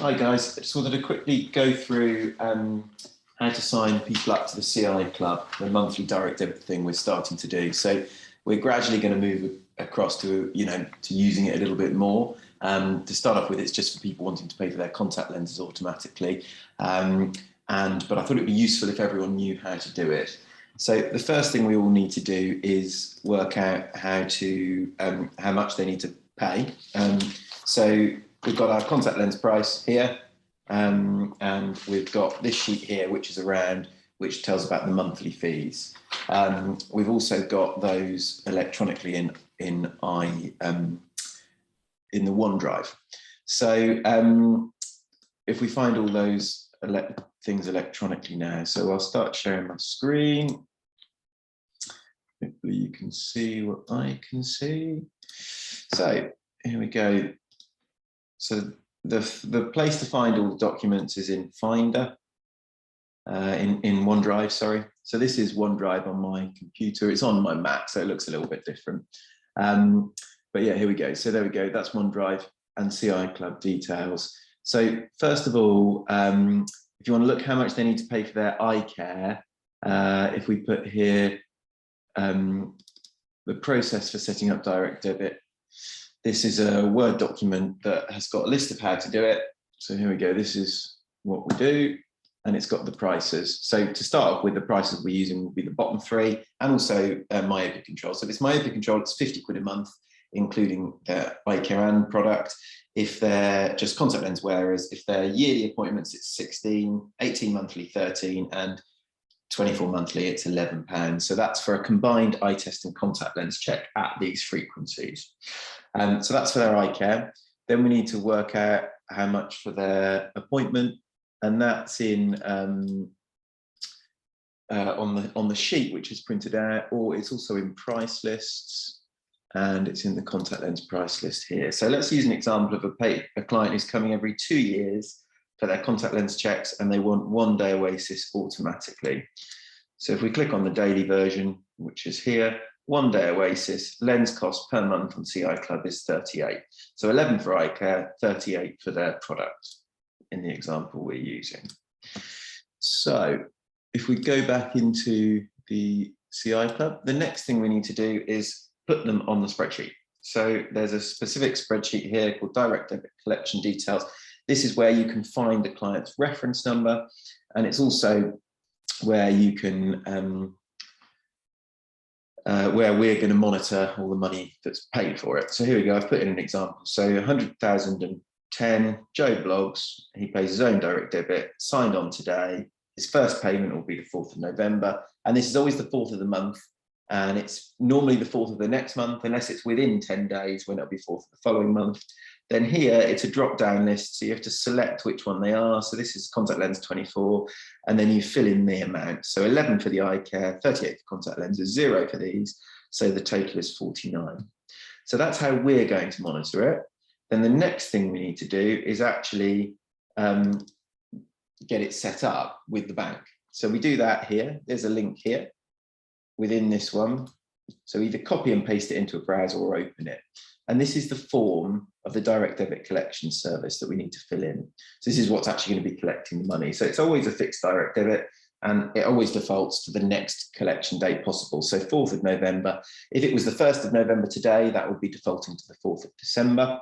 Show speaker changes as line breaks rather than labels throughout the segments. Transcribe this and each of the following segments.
Hi guys, I just wanted to quickly go through how to sign people up to the CI Club, the monthly direct debit thing we're starting to do. So we're gradually going to move across to using it a little bit more. To start off with, it's just for people wanting to pay for their contact lenses automatically. But I thought it'd be useful if everyone knew how to do it. So the first thing we all need to do is work out how much they need to pay. So we've got our contact lens price here, and we've got this sheet here, which tells about the monthly fees. We've also got those electronically in the OneDrive. So if we find all those things electronically now, so I'll start sharing my screen. Hopefully you can see what I can see. So here we go. So the place to find all the documents is in Finder, in OneDrive, sorry. So this is OneDrive on my computer. It's on my Mac, so it looks a little bit different. But yeah, here we go. So there we go. That's OneDrive and CI Club details. So first of all, if you want to look how much they need to pay for their eye care, if we put here the process for setting up direct debit, this is a Word document that has got a list of how to do it. So here we go. This is what we do, and it's got the prices. So to start off with, the prices we're using will be the bottom three, and also myopia control. So if it's myopia control, it's 50 quid a month, including eye care and product. If they're just contact lens wearers, if they're yearly appointments, it's 16, 18 monthly, 13, and 24 monthly, it's £11. So that's for a combined eye test and contact lens check at these frequencies. So that's for their eye care. Then we need to work out how much for their appointment, and that's in on the sheet which is printed out, or it's also in price lists, and it's in the contact lens price list here. So let's use an example of a client who's coming every 2 years for their contact lens checks, and they want 1 day Oasis automatically. So if we click on the daily version, which is here, 1 day Oasis, lens cost per month on CI Club is 38. So 11 for eye care, 38 for their product in the example we're using. So if we go back into the CI Club, the next thing we need to do is put them on the spreadsheet. So there's a specific spreadsheet here called Direct Debit Collection Details. This is where you can find the client's reference number, and it's also where you can where we're going to monitor all the money that's paid for it. So here we go. I've put in an example. So 100,010. Joe Blogs. He pays his own direct debit. Signed on today. His first payment will be the 4th of November, and this is always the 4th of the month. And it's normally the 4th of the next month, unless it's within 10 days when it'll be 4th of the following month. Then here it's a drop-down list, so you have to select which one they are. So this is contact lens 24, and then you fill in the amount. So 11 for the eye care, 38 for contact lenses, 0 for these. So the total is 49. So that's how we're going to monitor it. Then the next thing we need to do is actually get it set up with the bank. So we do that here. There's a link here within this one. So either copy and paste it into a browser or open it. And this is the form of the direct debit collection service that we need to fill in. So this is what's actually going to be collecting the money. So it's always a fixed direct debit, and it always defaults to the next collection date possible. So 4th of November. If it was the 1st of November today, that would be defaulting to the 4th of December.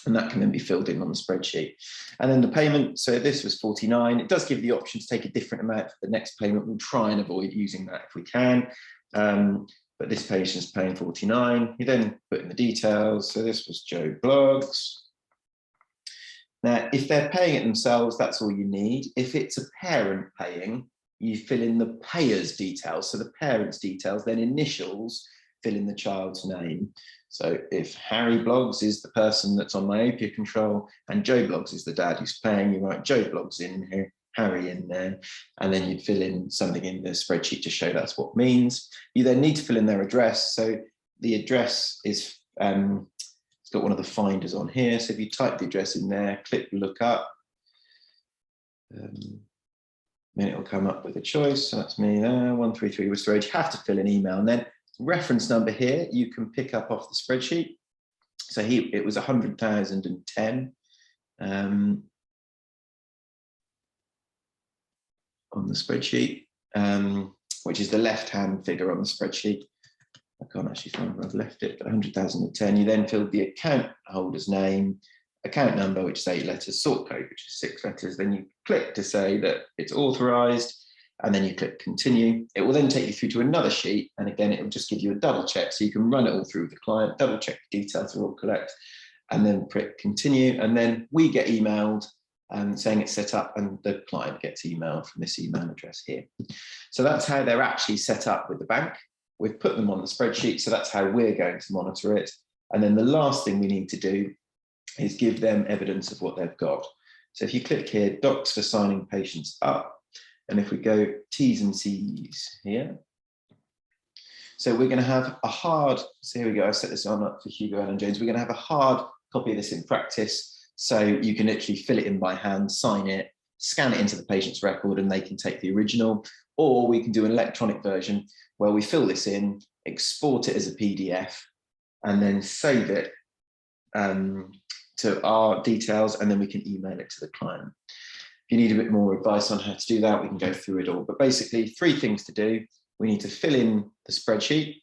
And that can then be filled in on the spreadsheet. And then the payment, so this was 49. It does give the option to take a different amount for the next payment. We'll try and avoid using that if we can. But this patient's paying 49. You then put in the details. So this was Joe Blogs. Now, if they're paying it themselves, that's all you need. If it's a parent paying, you fill in the payer's details. So the parent's details, then initials, fill in the child's name. So if Harry Blogs is the person that's on myopia control and Joe Blogs is the dad who's paying, you write Joe Blogs in here, Harry in there, and then you'd fill in something in the spreadsheet to show that's what means. You then need to fill in their address. So the address is, it's got one of the finders on here. So if you type the address in there, click look up, then it'll come up with a choice. So that's me there, 133 Worcester Road. You have to fill an email, and then reference number here you can pick up off the spreadsheet. So it was 100,010. on the spreadsheet, which is the left-hand figure on the spreadsheet. I can't actually find where I've left it, but 100,010. You then filled the account holder's name, account number, which is 8 letters, sort code, which is 6 letters. Then you click to say that it's authorized, and then you click continue. It will then take you through to another sheet. And again, it will just give you a double check. So you can run it all through the client, double check the details are all correct, and then click continue. And then we get emailed saying it's set up, and the client gets emailed from this email address here. So that's how they're actually set up with the bank. We've put them on the spreadsheet, so that's how we're going to monitor it. And then the last thing we need to do is give them evidence of what they've got. So if you click here, docs for signing patients up, and if we go T's and C's here, so we're going to have a hard, so here we go, I set this on up for Hugo Allen Jones. We're going to have a hard copy of this in practice. So you can literally fill it in by hand, sign it, scan it into the patient's record, and they can take the original. Or we can do an electronic version where we fill this in, export it as a PDF, and then save it to our details, and then we can email it to the client. If you need a bit more advice on how to do that, we can go through it all. But basically, 3 things to do. We need to fill in the spreadsheet.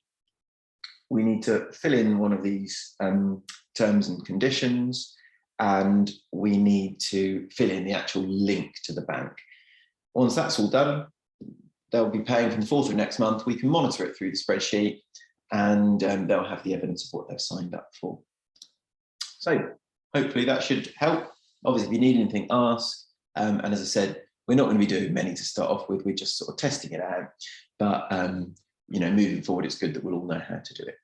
We need to fill in one of these terms and conditions, and we need to fill in the actual link to the bank. Once that's all done, they'll be paying from the 4th of next month. We can monitor it through the spreadsheet, and they'll have the evidence of what they've signed up for. So hopefully that should help. Obviously, if you need anything, ask. And as I said, we're not going to be doing many to start off with. We're just sort of testing it out. But you know, moving forward, it's good that we'll all know how to do it.